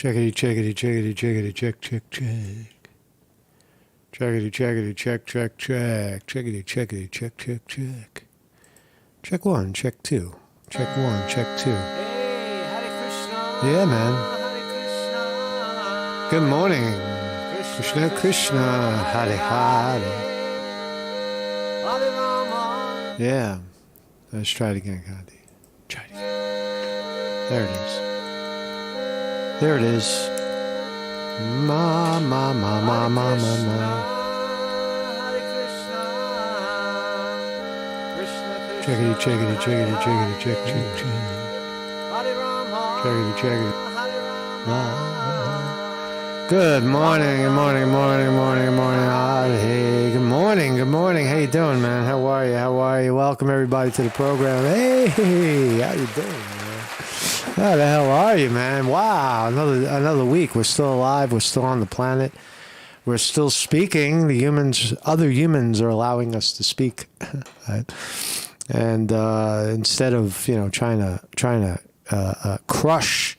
Checkity, checkity, checkity, checkity, check, check, check. Checkity, checkity, check, check, check. Checkity, checkity, check, check, check. Check one, check two. Check one, check two. Hey, Hare Krishna. Yeah, man. Hare Krishna. Good morning. Krishna, Krishna, Hare Hare. Hare Rama. Yeah. Let's try it again, Gandhi. Try it again. There it is. There it is. Ma, ma, ma, ma, ma, ma, ma. Hare Krishna. Krishna Krishna. Checkity, checkity, checkity, checkity, check, check, check. Hare Rama. Checkity, checkity. Hare Rama. Good morning, good morning, morning, morning, morning. Hey, good morning, good morning. How you doing, man? How are you? How are you? Welcome everybody to the program. Hey, how you doing, man? How the hell are you, man? Wow, another week. We're still alive. We're still on the planet. We're still speaking. The humans, other humans, are allowing us to speak, right? And instead of trying to crush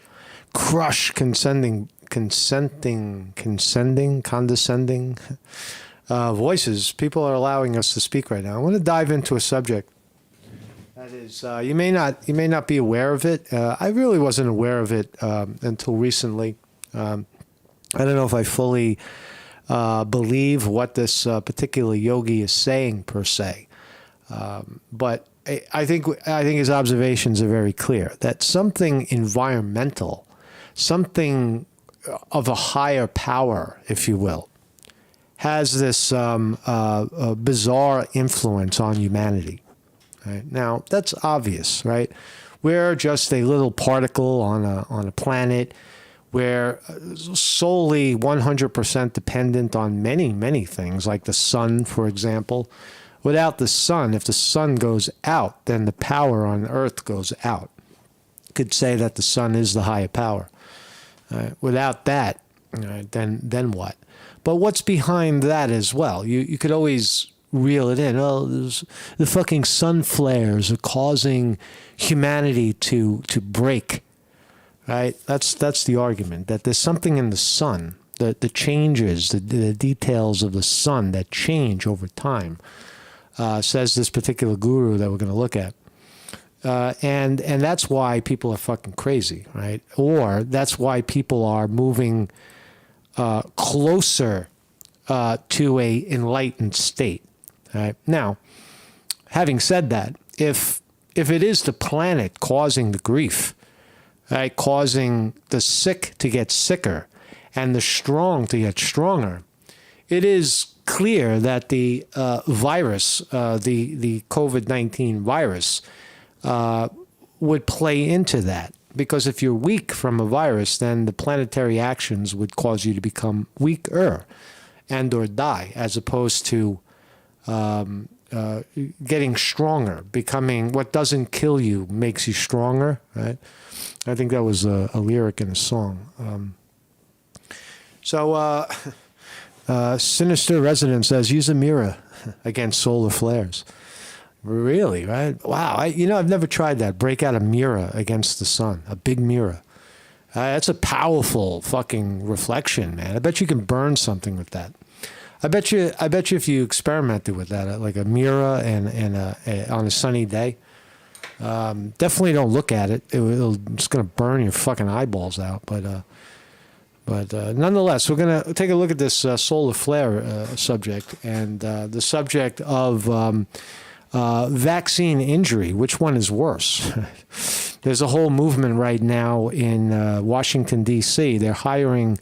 condescending voices, people are allowing us to speak right now. I want to dive into a subject that is you may not be aware of it. I really wasn't aware of it until recently. I don't know if I fully believe what this particular yogi is saying per se, but I think his observations are very clear that something environmental, something of a higher power, if you will, has this bizarre influence on humanity. Right? Now, that's obvious, right? We're just a little particle on a planet. We're solely 100% dependent on many, many things, like the sun, for example. Without the sun, if the sun goes out, then the power on Earth goes out. You could say that the sun is the higher power. Without that, then what? But what's behind that as well? You could always reel it in. Oh, the fucking sun flares are causing humanity to break. Right? That's the argument, that there's something in the sun, the changes, the details of the sun that change over time, says this particular guru that we're going to look at. And that's why people are fucking crazy, right? Or that's why people are moving closer to a enlightened state. Right? Now, having said that, if it is the planet causing the grief, right, causing the sick to get sicker and the strong to get stronger, it is clear that the virus, the COVID-19 virus, would play into that. Because if you're weak from a virus, then the planetary actions would cause you to become weaker and or die, as opposed to getting stronger, becoming what doesn't kill you makes you stronger, right? I think that was a lyric in a song. Sinister Resident says, use a mirror against solar flares. Really, right? Wow. I've never tried that. Break out a mirror against the sun, a big mirror. That's a powerful fucking reflection, man. I bet you can burn something with that. I bet you if you experimented with that, like a mirror and on a sunny day, definitely don't look at it. It's going to burn your fucking eyeballs out. But nonetheless, we're going to take a look at this solar flare subject and the subject of vaccine injury. Which one is worse? There's a whole movement right now in Washington, D.C. They're hiring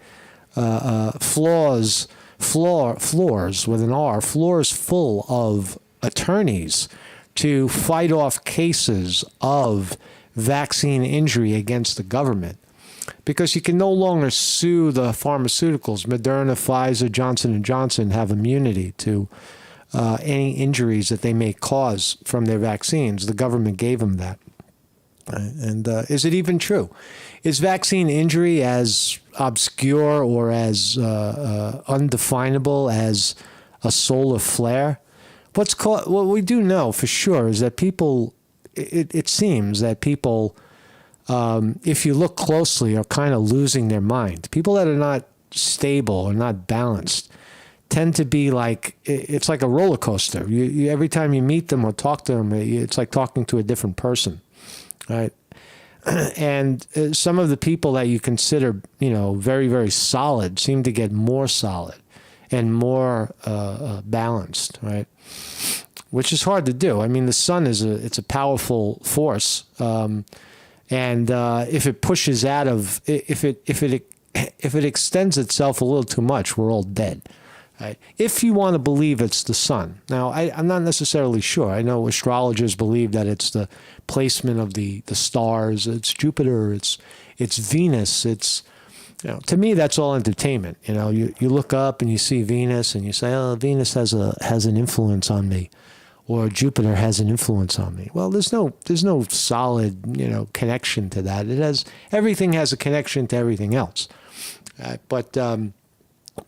floors with an R, floors full of attorneys to fight off cases of vaccine injury against the government. Because you can no longer sue the pharmaceuticals. Moderna, Pfizer, Johnson & Johnson have immunity to any injuries that they may cause from their vaccines. The government gave them that. And is it even true? Is vaccine injury as obscure or as undefinable as a solar flare? What we do know for sure is that it seems that people if you look closely, are kind of losing their mind. People that are not stable or not balanced tend to be like, it's like a roller coaster. You every time you meet them or talk to them, it's like talking to a different person, right? And some of the people that you consider, very, very solid seem to get more solid and more balanced, right? Which is hard to do. I mean, the sun it's a powerful force, and if it pushes out of, if it extends itself a little too much, we're all dead. Right? If you want to believe it's the sun. Now, I'm not necessarily sure. I know astrologers believe that it's the placement of the stars. It's Jupiter. It's Venus. It's, to me, that's all entertainment. You look up and you see Venus and you say, oh, Venus has an influence on me, or Jupiter has an influence on me. Well, there's no solid, connection to that. Everything has a connection to everything else.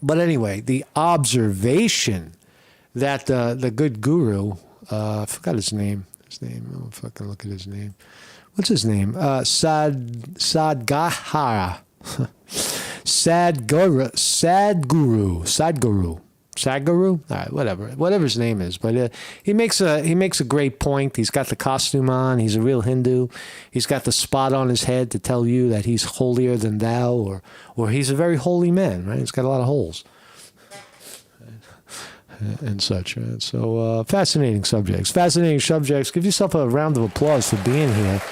But anyway, the observation that the good guru, I forgot his name. I'll fucking look at his name. What's his name? Sadgahara. Sadguru? All right, whatever his name is. But he makes a great point. He's got the costume on. He's a real Hindu. He's got the spot on his head to tell you that he's holier than thou, or he's a very holy man, right? He's got a lot of holes and such. Right? So fascinating subjects. Give yourself a round of applause for being here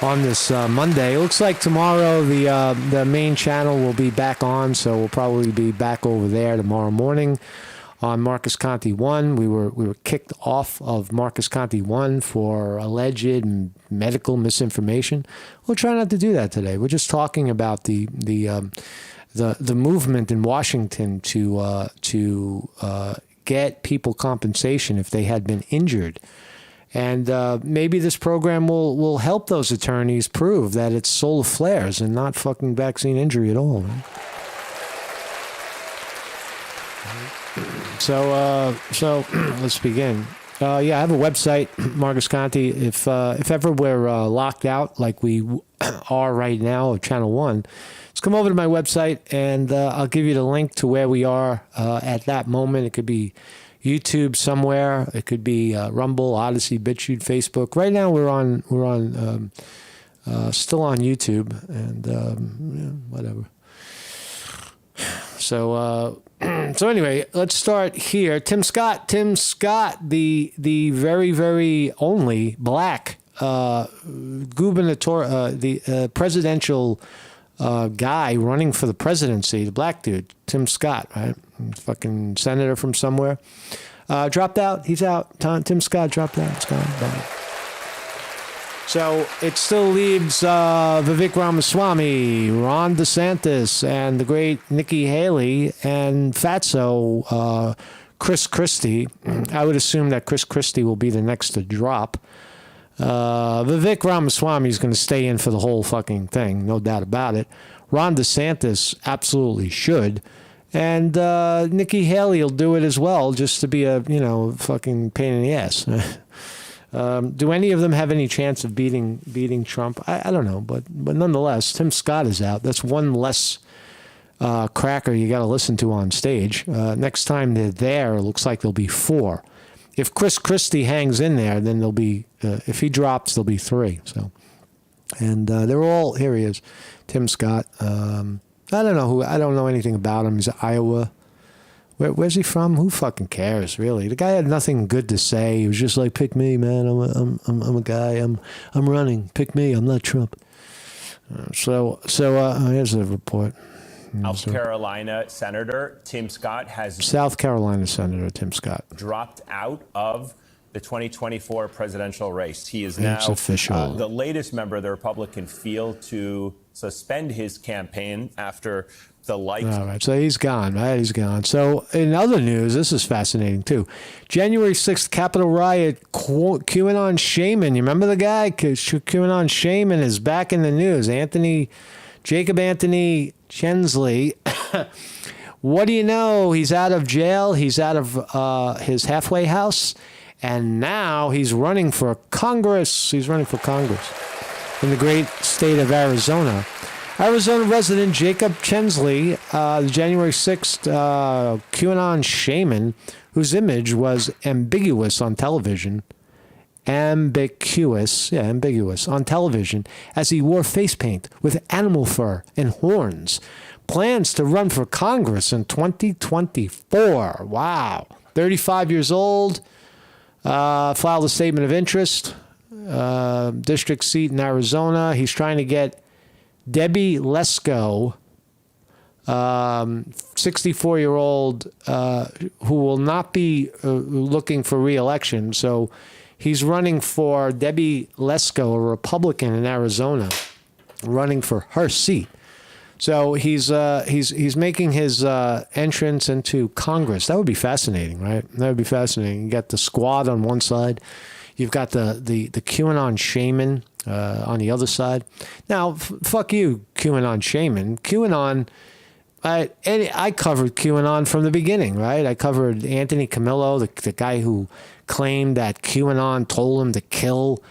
on this Monday. It looks like tomorrow the main channel will be back on, so we'll probably be back over there tomorrow morning on Marcus Conte 1. We were kicked off of Marcus Conte 1 for alleged medical misinformation. We'll try not to do that today. We're just talking about the movement in Washington to get people compensation if they had been injured. And maybe this program will help those attorneys prove that it's solar flares and not fucking vaccine injury at all. Right? So let's begin. I have a website, Marcus Conte. If ever we're locked out like we are right now of Channel 1, just come over to my website and I'll give you the link to where we are at that moment. It could be YouTube somewhere. It could be Rumble, Odyssey, BitChute, Facebook. Right now we're on still on YouTube and whatever. So anyway, let's start here. Tim Scott, the very, very only black the presidential guy running for the presidency, the black dude, Tim Scott, right? Fucking senator from somewhere. Dropped out. He's out. Tim Scott dropped out. It's gone. Bye. So it still leaves Vivek Ramaswamy, Ron DeSantis, and the great Nikki Haley, and Fatso, Chris Christie. I would assume that Chris Christie will be the next to drop. Vivek Ramaswamy is going to stay in for the whole fucking thing, no doubt about it. Ron DeSantis absolutely should. And Nikki Haley will do it as well, just to be a, fucking pain in the ass. Do any of them have any chance of beating Trump? I don't know, but nonetheless, Tim Scott is out. That's one less cracker you got to listen to on stage. Next time they're there, it looks like there'll be 4. If Chris Christie hangs in there, then there'll be, if he drops, there'll be 3. So, and they're all, here he is, Tim Scott. I don't know anything about him. He's Iowa. Where's he from? Who fucking cares, really? The guy had nothing good to say. He was just like, pick me, man. I'm a guy. I'm running. Pick me. I'm not Trump. So here's the report. South Carolina Senator Tim Scott has dropped out of the 2024 presidential race. He is now the latest member of the Republican field to suspend his campaign after the likes. All right, so he's gone, right? He's gone. So in other news, this is fascinating too. January 6th, Capitol riot, QAnon shaman. You remember the guy? QAnon shaman is back in the news. Jacob Anthony Chensley. What do you know? He's out of jail. He's out of his halfway house. And now he's running for Congress. in the great state of Arizona. Arizona resident Jacob Chensley, the January 6th QAnon shaman, whose image was ambiguous on television, ambiguous on television, as he wore face paint with animal fur and horns, plans to run for Congress in 2024. Wow. 35 years old, filed a statement of interest, district seat in Arizona. He's trying to get Debbie Lesko, 64-year-old, who will not be looking for re-election. So he's running for Debbie Lesko, a Republican in Arizona, running for her seat. So he's making his entrance into Congress. That would be fascinating, right? That would be fascinating. You got the squad on one side. You've got the QAnon shaman on the other side. Now, fuck you, QAnon shaman. QAnon, I covered QAnon from the beginning, right? I covered Anthony Camillo, the guy who claimed that QAnon told him to kill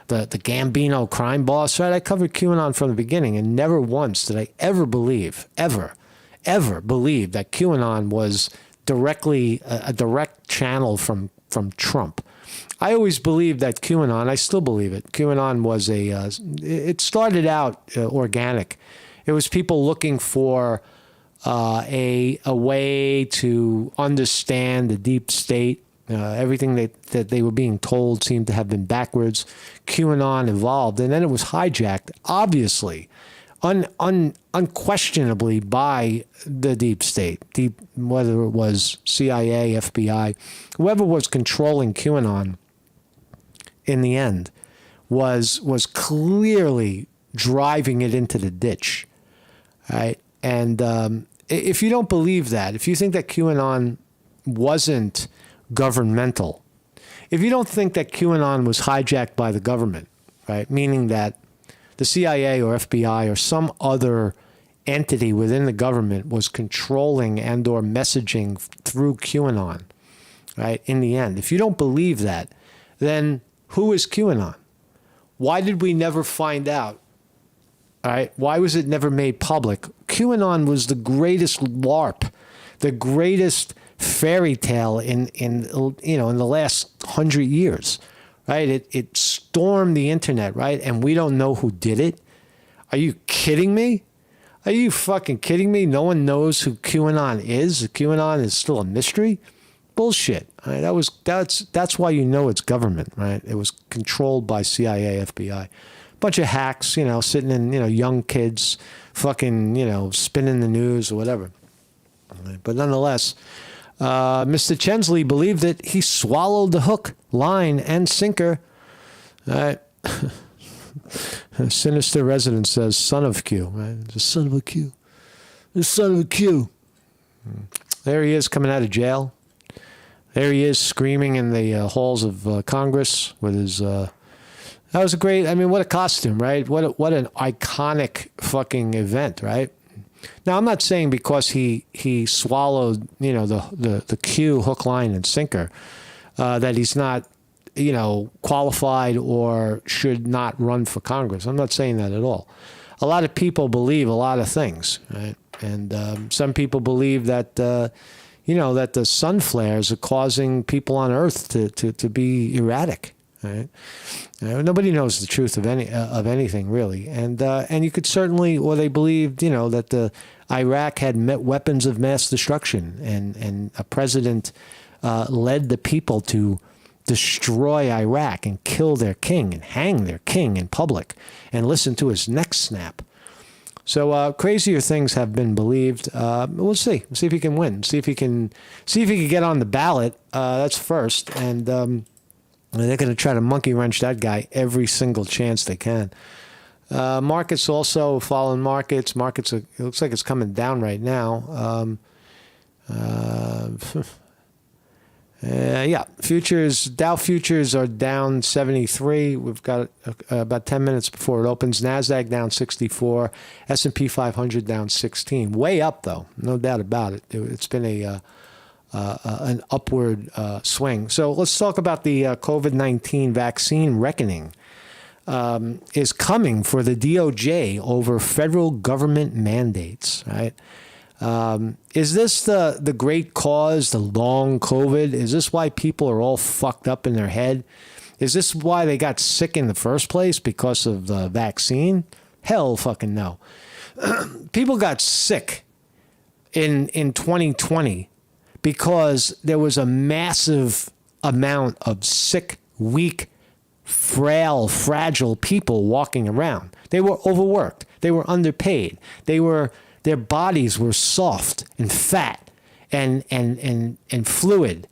the Gambino crime boss, right? I covered QAnon from the beginning, and never once did I ever believe, ever believe that QAnon was directly a direct channel from Trump. I always believed that QAnon, I still believe it, QAnon was it started out organic. It was people looking for a way to understand the deep state. Everything that they were being told seemed to have been backwards. QAnon evolved, and then it was hijacked, obviously, unquestionably by the deep state, whether it was CIA, FBI, whoever was controlling QAnon in the end was clearly driving it into the ditch, right? And if you don't believe that, if you think that QAnon wasn't governmental, if you don't think that QAnon was hijacked by the government, right, meaning that the CIA or FBI or some other entity within the government was controlling and or messaging through QAnon, right, in the end, if you don't believe that, then who is QAnon? Why did we never find out? All right, why was it never made public? QAnon was the greatest LARP, the greatest fairy tale in the last 100 years, right? It stormed the internet, right? And we don't know who did it. Are you kidding me? Are you fucking kidding me? No one knows who QAnon is. QAnon is still a mystery. Bullshit. Right? That's why you know it's government, right? It was controlled by CIA, FBI. Bunch of hacks, sitting in, young kids, fucking, spinning the news or whatever. But nonetheless, Mr. Chensley believed that he swallowed the hook, line, and sinker. Sinister resident says, son of Q, right? The son of a Q. The son of a Q. There he is coming out of jail. There he is screaming in the halls of Congress with his... that was a great... I mean, what a costume, right? What an iconic fucking event, right? Now, I'm not saying because he swallowed, the Q, hook, line, and sinker, that he's not, qualified or should not run for Congress. I'm not saying that at all. A lot of people believe a lot of things, right? And some people believe that, that the sun flares are causing people on Earth to be erratic, right? Nobody knows the truth of anything really, and you could certainly, or they believed, that the Iraq had weapons of mass destruction, and a president led the people to destroy Iraq and kill their king and hang their king in public and listen to his neck snap. So crazier things have been believed. We'll see. We'll see if he can win. See if he can get on the ballot. That's first, and they're going to try to monkey wrench that guy every single chance they can. Markets also following markets. Markets, it looks like it's coming down right now. Futures, Dow futures are down 73. We've got about 10 minutes before it opens. NASDAQ down 64. S&P 500 down 16. Way up, though. No doubt about it. It's been an upward swing. So let's talk about the COVID-19 vaccine reckoning. is coming for the DOJ over federal government mandates, right? Is this the great cause, the long COVID? Is this why people are all fucked up in their head? Is this why they got sick in the first place, because of the vaccine? Hell fucking no. People got sick in 2020 because there was a massive amount of sick, weak, frail, fragile people walking around. They were overworked. They were underpaid. Their bodies were soft and fat and fluid,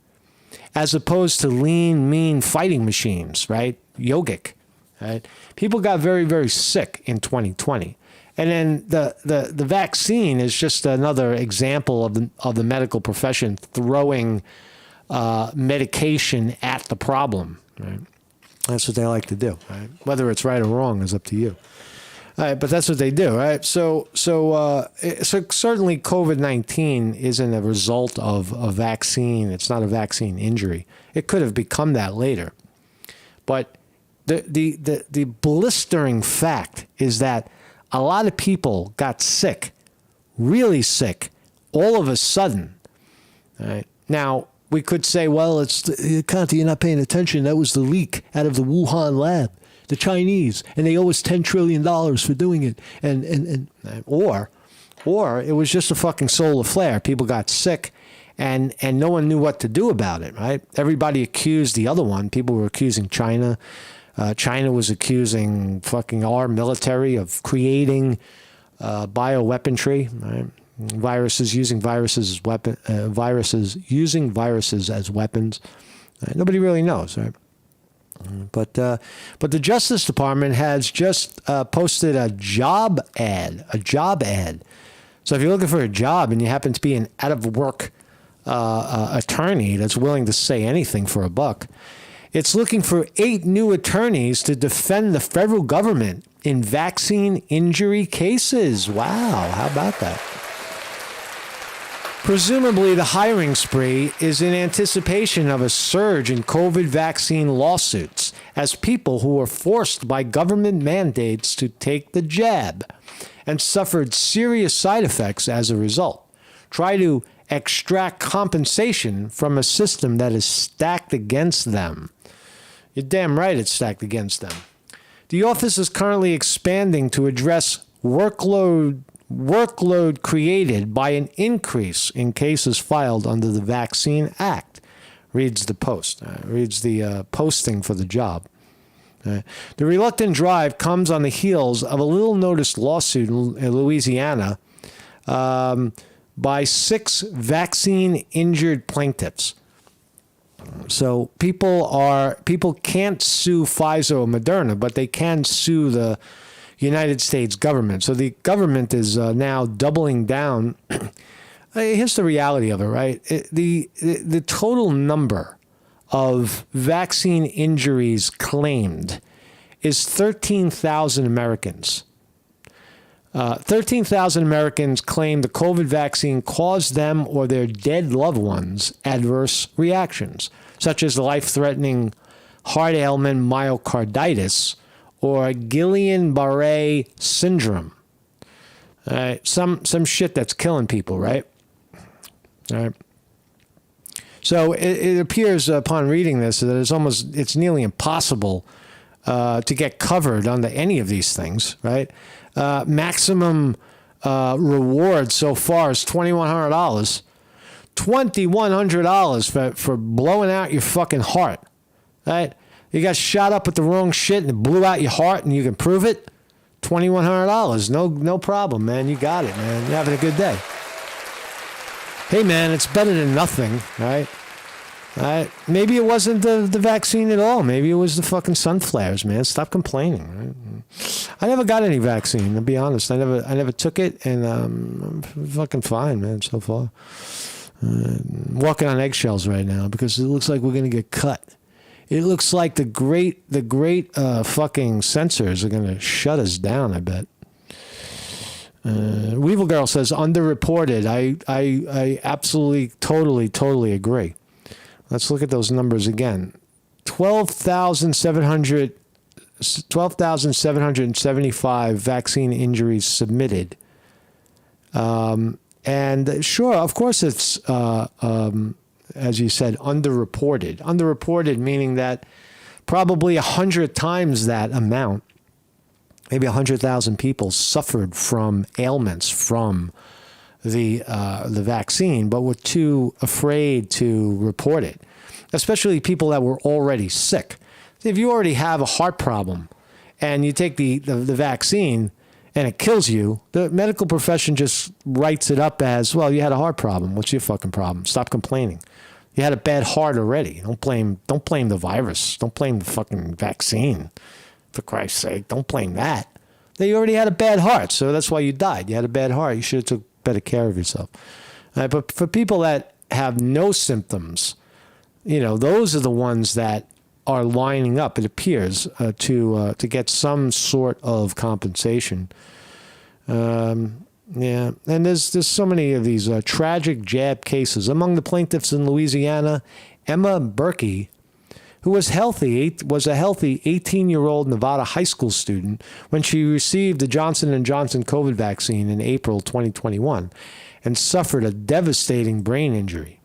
as opposed to lean, mean fighting machines, right? Yogic, right? People got very, very sick in 2020. And then the vaccine is just another example of the medical profession throwing medication at the problem, right? That's what they like to do, right? Whether it's right or wrong is up to you. All right, but that's what they do, right? So certainly COVID-19 isn't a result of a vaccine. It's not a vaccine injury. It could have become that later. But the blistering fact is that a lot of people got sick, really sick, all of a sudden. All right? Now, we could say, well, Conti, you're not paying attention. That was the leak out of the Wuhan lab, the Chinese, and they owe us $10 trillion for doing it. Or it was just a fucking solar flare. People got sick, and no one knew what to do about it, right? Everybody accused the other one. People were accusing China. China was accusing fucking our military of creating bioweaponry, right? Using viruses as weapons. Nobody really knows, right? But the Justice Department has just posted a job ad. So if you're looking for a job and you happen to be an out-of-work attorney that's willing to say anything for a buck, it's looking for 8 new attorneys to defend the federal government in vaccine injury cases. Wow, how about that? Presumably, the hiring spree is in anticipation of a surge in COVID vaccine lawsuits as people who were forced by government mandates to take the jab and suffered serious side effects as a result try to extract compensation from a system that is stacked against them. You're damn right it's stacked against them. The office is currently expanding to address workload created by an increase in cases filed under the Vaccine Act, reads the Post, reads the posting for the job. The reluctant drive comes on the heels of a little-noticed lawsuit in Louisiana by 6 vaccine-injured plaintiffs. So people can't sue Pfizer or Moderna, but they can sue the United States government. So the government is now doubling down. Here's the reality of it, right? The total number of vaccine injuries claimed is 13,000 Americans. 13,000 Americans claim the COVID vaccine caused them or their dead loved ones adverse reactions, such as life-threatening heart ailment myocarditis or Guillain-Barré syndrome. Some shit that's killing people, right? All right. So it appears upon reading this that it's nearly impossible to get covered under any of these things, right? Maximum reward so far is $2,100. $2,100 for blowing out your fucking heart, right? You got shot up with the wrong shit and it blew out your heart and you can prove it? $2,100. No problem, man. You got it, man. You're having a good day. Hey, man, it's better than nothing, right? Maybe it wasn't the vaccine at all. Maybe it was the fucking sun flares, man. Stop complaining, right? I never got any vaccine, to be honest. I never took it, and I'm fucking fine, man, so far. Walking on eggshells right now because it looks like we're going to get cut. It looks like the great fucking censors are going to shut us down, I bet. Weevil Girl says, underreported. I absolutely, totally agree. Let's look at those numbers again. 12,700 12,775 vaccine injuries submitted. And sure, of course, it's, as you said, underreported. Underreported meaning that probably 100 times that amount, maybe 100,000 people suffered from ailments from the vaccine, but were too afraid to report it, especially people that were already sick. If you already have a heart problem and you take the vaccine and it kills you, the medical profession just writes it up as, well, you had a heart problem. What's your fucking problem? Stop complaining. You had a bad heart already. Don't blame the virus. Don't blame the fucking vaccine. For Christ's sake, don't blame that. You already had a bad heart, so that's why you died. You had a bad heart. You should have took better care of yourself. But for people that have no symptoms, those are the ones that are lining up, it appears, to get some sort of compensation. Yeah, and there's so many of these tragic jab cases. Among the plaintiffs in Louisiana, Emma Berkey, who was a healthy 18-year-old Nevada high school student when she received the Johnson & Johnson COVID vaccine in April 2021 and suffered a devastating brain injury.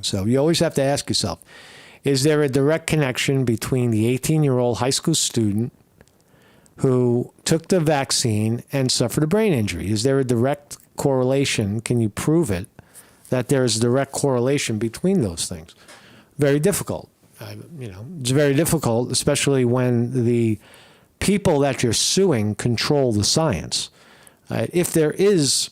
So you always have to ask yourself, is there a direct connection between the 18-year-old high school student who took the vaccine and suffered a brain injury? Is there a direct correlation? Can you prove it, that there is a direct correlation between those things? Very difficult. It's very difficult, especially when the people that you're suing control the science. If there is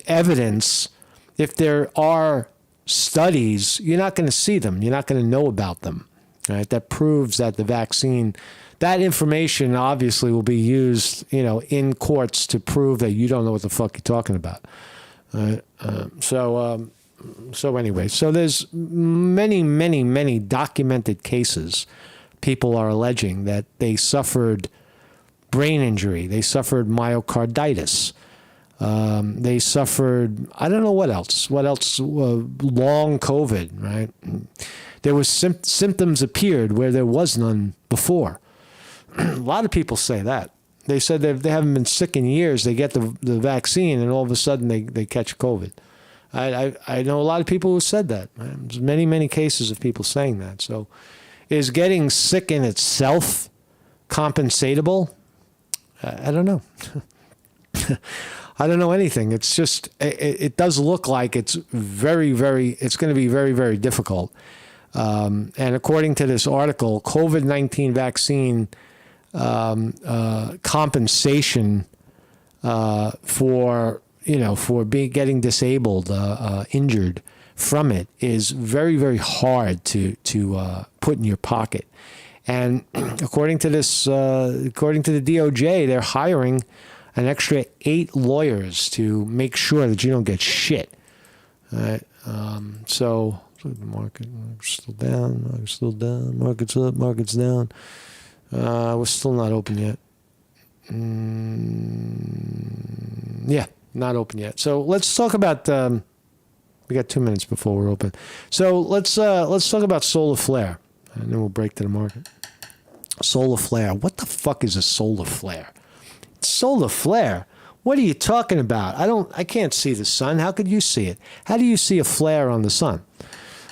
evidence, if there are studies, you're not going to see them. You're not going to know about them. Right? That proves that the vaccine, that information obviously will be used, in courts to prove that you don't know what the fuck you're talking about. So anyway, so there's many documented cases. People are alleging that they suffered brain injury. They suffered myocarditis. They suffered, I don't know what else, long COVID, right? There was symptoms appeared where there was none before. A lot of people say that. They said they haven't been sick in years. They get the vaccine and all of a sudden they catch COVID. I know a lot of people who said that. There's many cases of people saying that. So is getting sick in itself compensatable? I don't know. I don't know anything. It's just, it does look like it's it's going to be very, very difficult. And according to this article, COVID-19 vaccine compensation for getting disabled, injured from it is very, very hard to put in your pocket. And according to the DOJ, they're hiring an extra 8 lawyers to make sure that you don't get shit. All right. So the market's still down, market's up, market's down. We're still not open yet. Yeah, not open yet. So let's talk about. We got 2 minutes before we're open. So let's talk about solar flare, and then we'll break to the market. Solar flare. What the fuck is a solar flare? Solar flare? What are you talking about? I can't see the sun. How could you see it? How do you see a flare on the sun?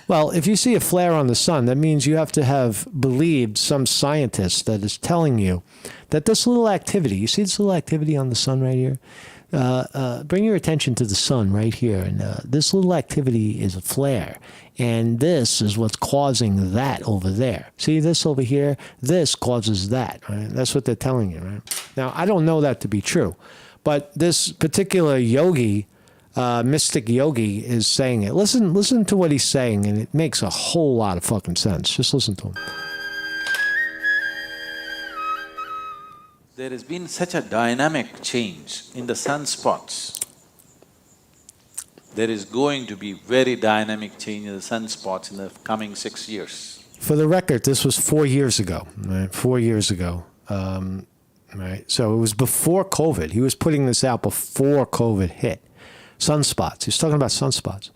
Well, if you see a flare on the sun, that means you have to have believed some scientist that is telling you that this little activity, you see this little activity on the sun right here? Bring your attention to the sun right here. And this little activity is a flare. And this is what's causing that over there. See this over here? This causes that. Right? That's what they're telling you. Right? Now, I don't know that to be true. But this particular yogi, mystic yogi, is saying it. Listen to what he's saying, and it makes a whole lot of fucking sense. Just listen to him. There has been such a dynamic change in the sunspots. There is going to be very dynamic change in the sunspots in the coming 6 years. For the record, this was 4 years ago, right? 4 years ago, right? So it was before COVID. He was putting this out before COVID hit. Sunspots. He's talking about sunspots.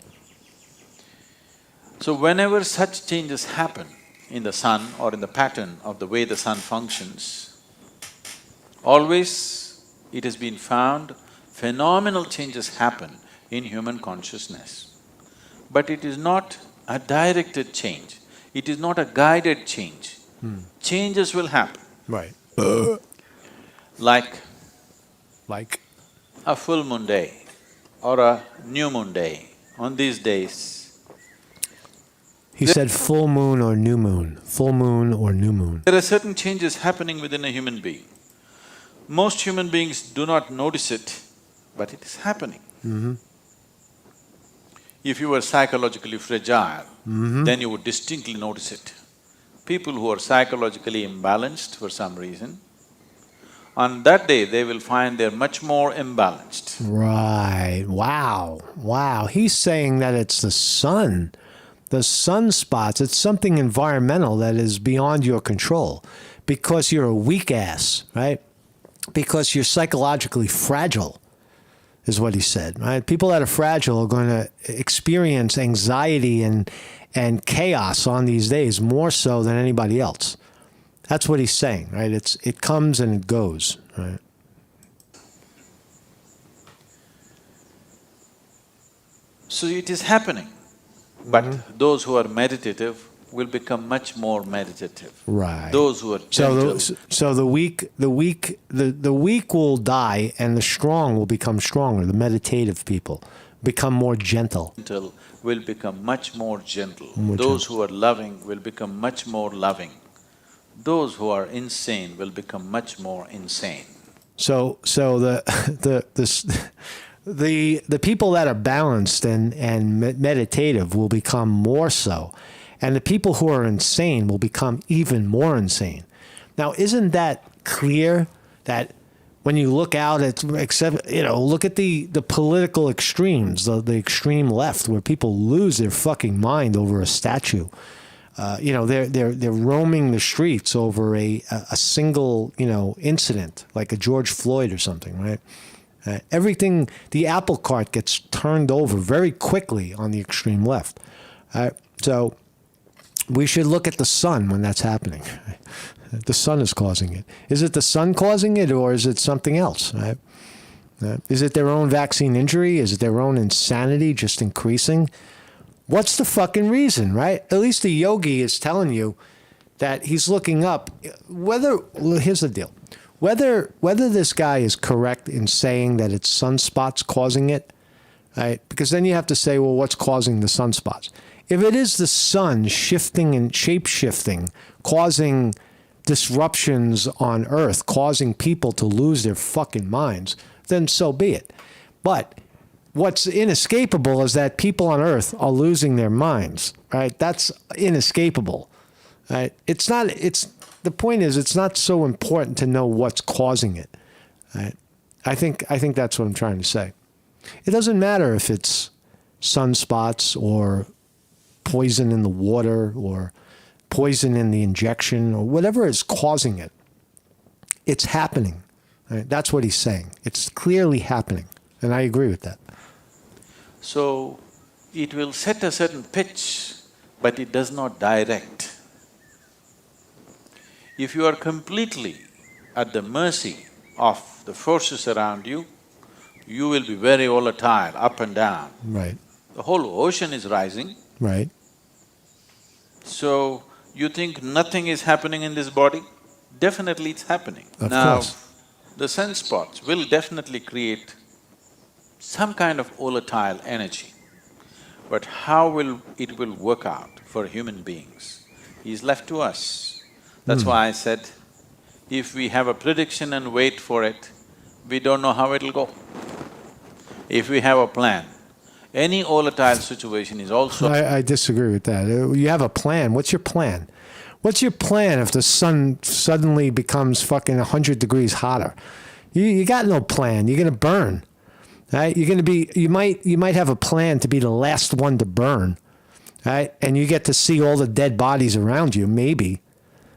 So whenever such changes happen, in the sun or in the pattern of the way the sun functions, always it has been found phenomenal changes happen in human consciousness. But it is not a directed change, it is not a guided change. Changes will happen. Right. Like Like? a full moon day or a new moon day. On these days, He said full moon or new moon. Full moon or new moon. there are certain changes happening within a human being. Most human beings do not notice it, but it is happening. If you were psychologically fragile, then you would distinctly notice it. People who are psychologically imbalanced for some reason, on that day they will find they're much more imbalanced. Right. Wow. Wow. He's saying that it's the sun, the sunspots. It's something environmental that is beyond your control because you're a weak ass, right? Because you're psychologically fragile, is what he said, right? People that are fragile are going to experience anxiety and chaos on these days more so than anybody else. That's what he's saying, right? It comes and it goes, right? So it is happening, but those who are meditative will become much more meditative. Right. Those who are gentle, So the weak will die and the strong will become stronger. The meditative people become more gentle. will become much more gentle. More Those gentle. who are loving will become much more loving. Those who are insane will become much more insane. So the people that are balanced and meditative will become more so, and the people who are insane will become even more insane. Now, isn't that clear that when you look out at, look at the political extremes, the extreme left, where people lose their fucking mind over a statue. They're roaming the streets over a single, incident, like a George Floyd or something, right? Everything, the apple cart gets turned over very quickly on the extreme left. So we should look at the sun when that's happening. The sun is causing it. Is it the sun causing it, or is it something else? Right? Is it their own vaccine injury? Is it their own insanity just increasing? What's the fucking reason, right? At least the yogi is telling you that he's looking up. Here's the deal. Whether this guy is correct in saying that it's sunspots causing it, right? Because then you have to say, well, what's causing the sunspots? If it is the sun shifting and shape-shifting, causing disruptions on Earth, causing people to lose their fucking minds, then so be it. But what's inescapable is that people on Earth are losing their minds, right? That's inescapable, right? The point is, it's not so important to know what's causing it, right? I think that's what I'm trying to say. It doesn't matter if it's sunspots or poison in the water or poison in the injection or whatever is causing it. It's happening. Right? That's what he's saying. It's clearly happening. And I agree with that. So, it will set a certain pitch, but it does not direct. If you are completely at the mercy of the forces around you, you will be very volatile, up and down. Right. The whole ocean is rising. Right. So, you think nothing is happening in this body? Definitely it's happening. Of Now, course. the sunspots will definitely create some kind of volatile energy. But how will it work out for human beings is left to us. That's why I said, if we have a prediction and wait for it, we don't know how it'll go. If we have a plan, any volatile situation is also… I disagree with that. You have a plan. What's your plan? What's your plan if the sun suddenly becomes fucking 100 degrees hotter? You got no plan. You're gonna burn, right? You're gonna be… You might have a plan to be the last one to burn, right? And you get to see all the dead bodies around you, maybe,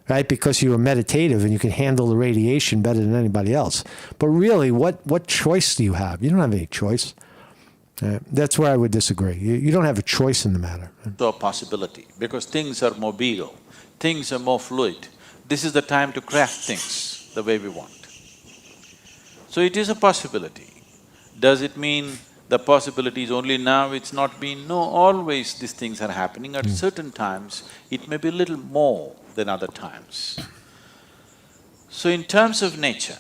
right? Because you were meditative and you can handle the radiation better than anybody else. But really, what choice do you have? You don't have any choice. That's where I would disagree. You don't have a choice in the matter. a possibility, because things are mobile. things are more fluid. This is the time to craft things the way we want. So it is a possibility. Does it mean the possibility is only now, it's not been? No, always these things are happening. At certain times, it may be a little more than other times. So in terms of nature,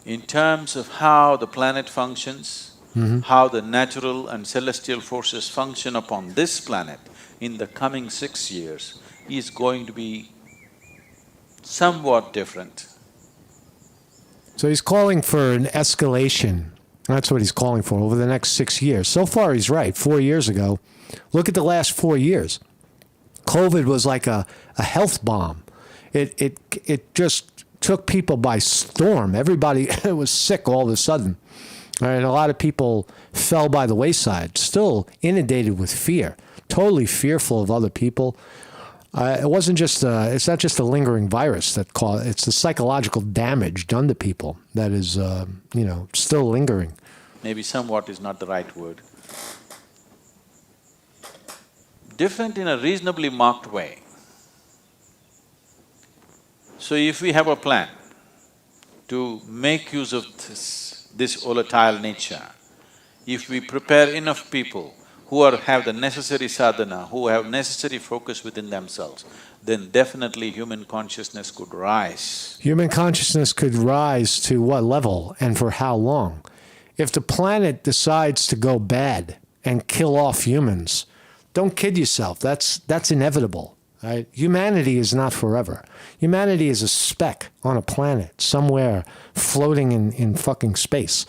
in terms of how the planet functions, how the natural and celestial forces function upon this planet in the coming 6 years is going to be somewhat different. So he's calling for an escalation. That's what he's calling for over the next 6 years. So far, he's right. 4 years ago, look at the last 4 years. COVID was like a health bomb. It just took people by storm. Everybody was sick all of a sudden. All right, a lot of people fell by the wayside, still inundated with fear, totally fearful of other people. It wasn't just it's not just a lingering virus that caused, it's the psychological damage done to people that is, still lingering. Maybe somewhat is not the right word. Different in a reasonably marked way. So if we have a plan to make use of this volatile nature, if we prepare enough people who have the necessary sadhana, who have necessary focus within themselves, then definitely human consciousness could rise. Human consciousness could rise to what level and for how long? If the planet decides to go bad and kill off humans, don't kid yourself, that's inevitable. Right? Humanity is not forever. Humanity is a speck on a planet somewhere floating in fucking space.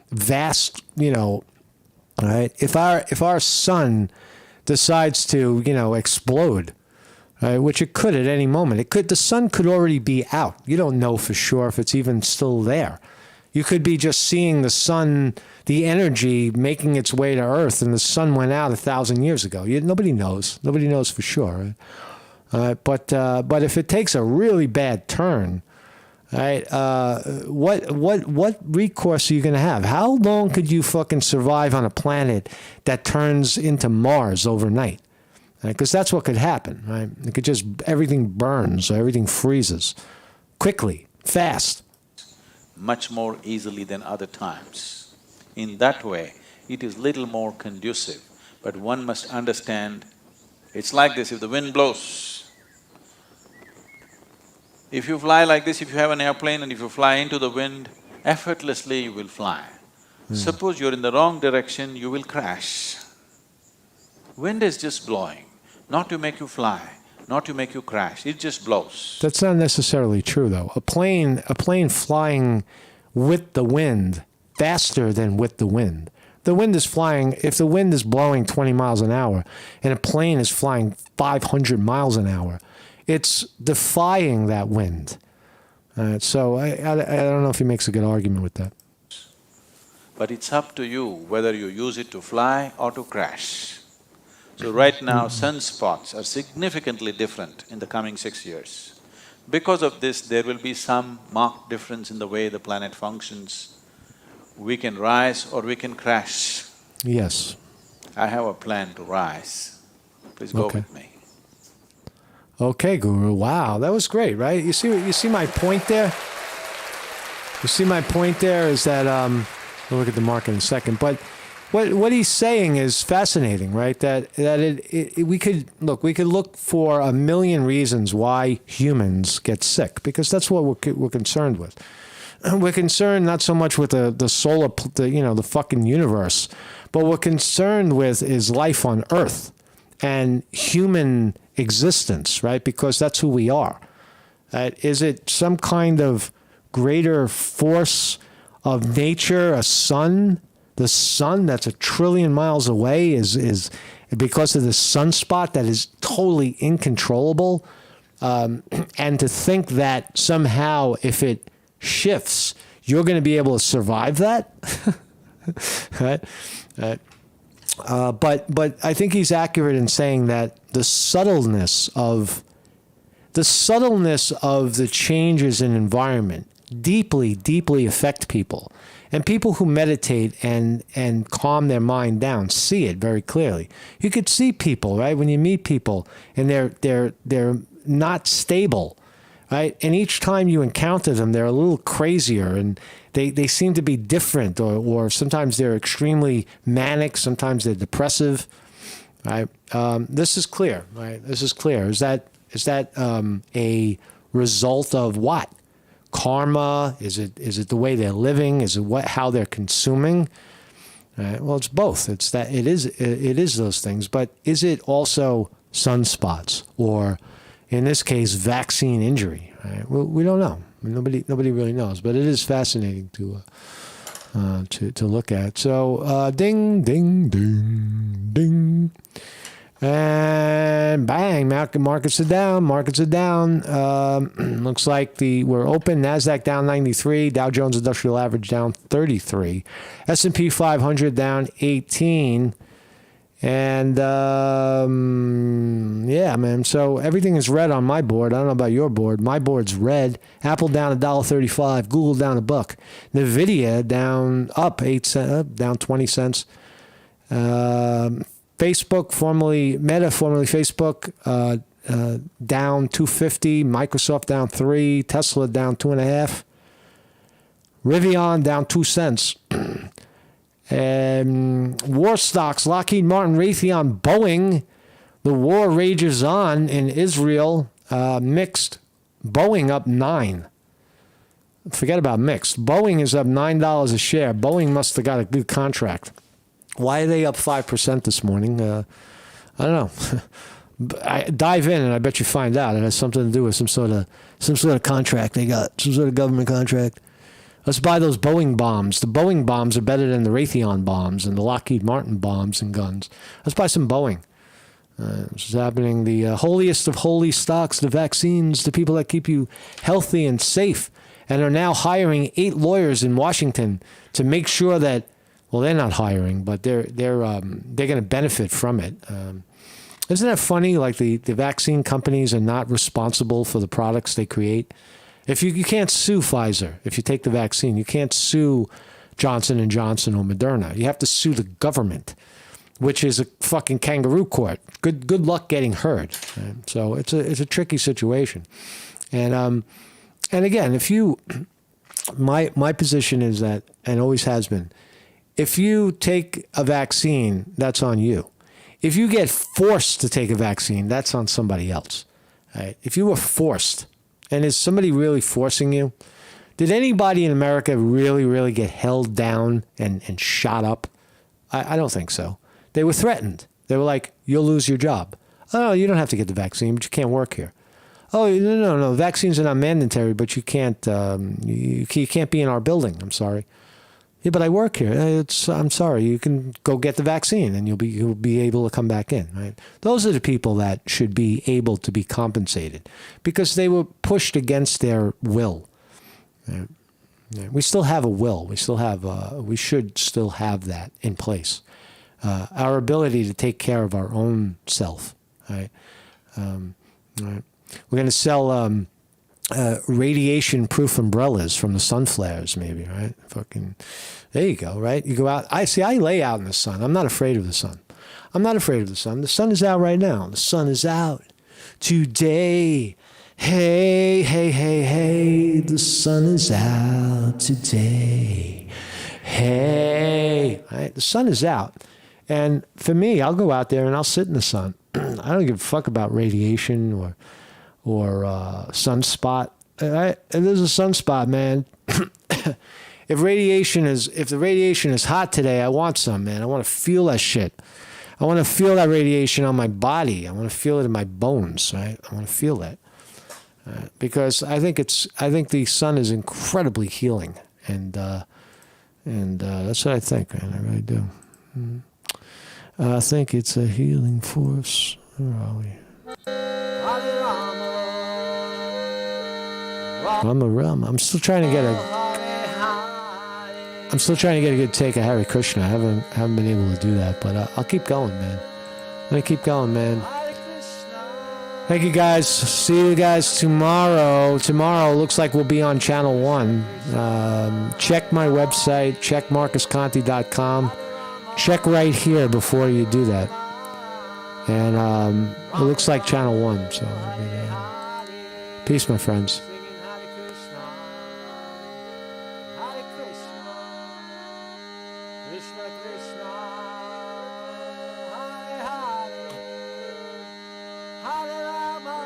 Vast, right? If our sun decides to, explode, right, which it could at any moment, the sun could already be out. You don't know for sure if it's even still there. You could be just seeing the sun, the energy making its way to Earth, and the sun went out 1,000 years ago. Nobody knows. Nobody knows for sure. Right? But if it takes a really bad turn, right? What recourse are you going to have? How long could you fucking survive on a planet that turns into Mars overnight? Because that's what could happen, right? It could just everything burns or everything freezes quickly, fast. Much more easily than other times. In that way, it is little more conducive. But one must understand, it's like this, if the wind blows, if you fly like this, if you have an airplane and if you fly into the wind, effortlessly you will fly. Suppose you're in the wrong direction, you will crash. Wind is just blowing, not to make you fly, not to make you crash, it just blows. That's not necessarily true, though. A plane flying with the wind faster than with the wind. The wind is flying, if the wind is blowing 20 miles an hour and a plane is flying 500 miles an hour, it's defying that wind. So I don't know if he makes a good argument with that. But it's up to you whether you use it to fly or to crash. So right now, sunspots are significantly different in the coming 6 years. Because of this, there will be some marked difference in the way the planet functions. We can rise or we can crash. Yes. I have a plan to rise. Please go with me. Okay, Guru. Wow, that was great, right? You see my point there? You see my point there is that we'll look at the market in a second, but what he's saying is fascinating, right? That we could look for a million reasons why humans get sick, because that's what we're concerned with. We're concerned not so much with the solar, the fucking universe, but what we're concerned with is life on Earth and human existence, right? Because that's who we are. Is it some kind of greater force of nature, a sun? The sun that's 1 trillion miles away is because of the sunspot that is totally incontrollable. And to think that somehow if it shifts, you're going to be able to survive that? Right? But I think he's accurate in saying that the subtleness of the changes in environment deeply affect people. And people who meditate and calm their mind down see it very clearly. You could see people, right? When you meet people and they're not stable, right? And each time you encounter them, they're a little crazier, and they seem to be different, or sometimes they're extremely manic, sometimes they're depressive, right? This is clear, right? This is clear. Is that a result of what? Karma? Is it the way they're living? Is it how they're consuming? Well, it's both. It is those things, but is it also sunspots, or in this case, vaccine injury? Right? We don't know. Nobody really knows, but it is fascinating to look at. So, ding, ding, ding, ding. And bang, markets are down. Looks like we're open. NASDAQ down 93. Dow Jones Industrial Average down 33. S&P 500 down 18. And yeah, man. So everything is red on my board. I don't know about your board. My board's red. Apple down $1.35. Google down $1. Nvidia down 8 cents, down 20 cents. Facebook, formerly Meta, formerly Facebook, down 250. Microsoft down 3. Tesla down 2.5. Rivian down 2 cents. War stocks: Lockheed Martin, Raytheon, Boeing. The war rages on in Israel. Mixed. Boeing up 9. Forget about mixed. Boeing is up $9 a share. Boeing must have got a good contract. Why are they up 5% this morning? I don't know. I dive in and I bet you find out. It has something to do with some sort of contract they got, some sort of government contract. Let's buy those Boeing bombs. The Boeing bombs are better than the Raytheon bombs and the Lockheed Martin bombs and guns. Let's buy some Boeing. This is happening. The holiest of holy stocks, the vaccines, the people that keep you healthy and safe, and are now hiring 8 lawyers in Washington to make sure that. Well, they're not hiring, but they're going to benefit from it. Isn't that funny? Like the vaccine companies are not responsible for the products they create. If you can't sue Pfizer if you take the vaccine, you can't sue Johnson & Johnson or Moderna. You have to sue the government, which is a fucking kangaroo court. Good luck getting heard. Right? So it's a tricky situation. And again, my position is that, and always has been, if you take a vaccine, that's on you. If you get forced to take a vaccine, that's on somebody else. Right? If you were forced, and is somebody really forcing you? Did anybody in America really, really get held down and shot up? I don't think so. They were threatened. They were like, you'll lose your job. Oh, you don't have to get the vaccine, but you can't work here. Oh, no. Vaccines are not mandatory, but you can't you can't be in our building. I'm sorry. Yeah, but I work here. I'm sorry. You can go get the vaccine, and you'll be able to come back in. Right? Those are the people that should be able to be compensated because they were pushed against their will. Right? We still have a will. We should still have that in place. Our ability to take care of our own self. Right? Right. We're going to sell radiation-proof umbrellas from the sun flares, maybe, right? Fucking, there you go, right? You go out. I lay out in the sun. I'm not afraid of the sun. The sun is out right now. The sun is out today. Hey, hey, hey, hey. The sun is out today. Hey, right? The sun is out. And for me, I'll go out there and I'll sit in the sun. I don't give a fuck about radiation or sunspot. And there's a sunspot, man. If the radiation is hot today, I want some, man. I want to feel that shit. I want to feel that radiation on my body. I want to feel it in my bones, right? I want to feel that. Because I think the sun is incredibly healing, and that's what I think, man. I really do. I think it's a healing force. Where are we? I'm still trying to get a good take of Hare Krishna. I haven't been able to do that, but I'll keep going, man. I'm gonna keep going, man. Thank you, guys. See you guys tomorrow. Tomorrow looks like we'll be on Channel 1. Check my website. Check marcusconti.com. Check right here before you do that. And it looks like Channel 1, so I mean, peace, my friends. Singing Hare Krishna, Hare Krishna, Krishna Krishna, Hare Hare, Hare Rama,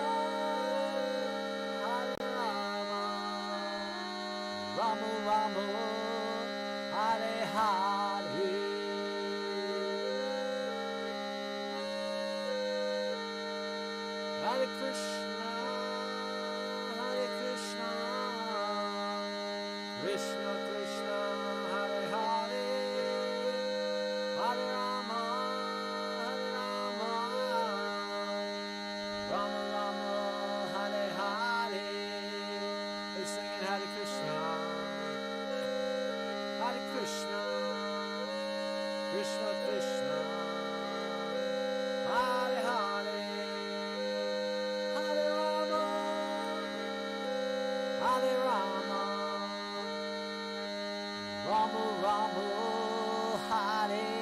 Hare Rama, Rama Rama, Hare Hare. Hare Krishna, Hare Krishna, Krishna Krishna, Hare Hare, Hare Rama, Hare Rama, Rama Rama, Hare Hare. They're singing Hare Krishna, Hare Krishna, Krishna Krishna, Hare Hare. Hare Rama, Hare Rama, Rama Rama, Hare